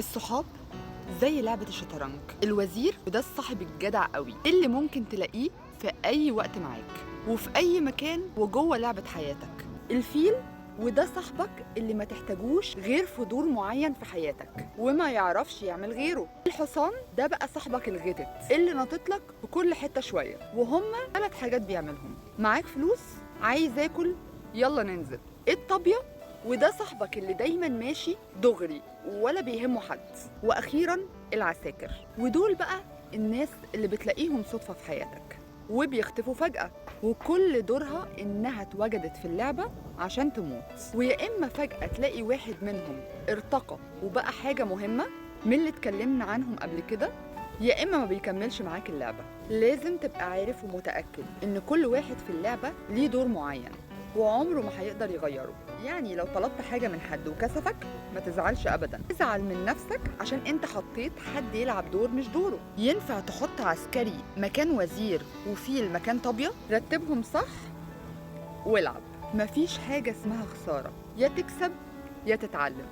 الصحاب زي لعبة الشطرنج، الوزير وده الصاحب الجدع قوي اللي ممكن تلاقيه في أي وقت معاك وفي أي مكان وجوه لعبة حياتك. الفيل وده صاحبك اللي ما تحتاجوش غير في دور معين في حياتك وما يعرفش يعمل غيره. الحصان ده بقى صاحبك الغتت اللي ناططلك في كل حتة شوية، وهم 3 حاجات بيعملهم: معاك فلوس، عايز آكل، يلا ننزل. الطابية وده صاحبك اللي دايما ماشي دغري ولا بيهمه حد. واخيرا العساكر، ودول بقى الناس اللي بتلاقيهم صدفة في حياتك وبيختفوا فجأة، وكل دورها انها اتوجدت في اللعبة عشان تموت. ويا اما فجأة تلاقي واحد منهم ارتقى وبقى حاجة مهمة من اللي اتكلمنا عنهم قبل كده، يا اما ما بيكملش معاك اللعبة. لازم تبقى عارف ومتأكد ان كل واحد في اللعبة ليه دور معين وعمره ما هيقدر يغيره. يعني لو طلبت حاجة من حد وكسفك ما تزعلش أبدا، ازعل من نفسك عشان انت حطيت حد يلعب دور مش دوره. ينفع تحط عسكري مكان وزير وفيل مكان طابية؟ رتبهم صح والعب. مفيش حاجة اسمها خسارة، يا تكسب يا تتعلم.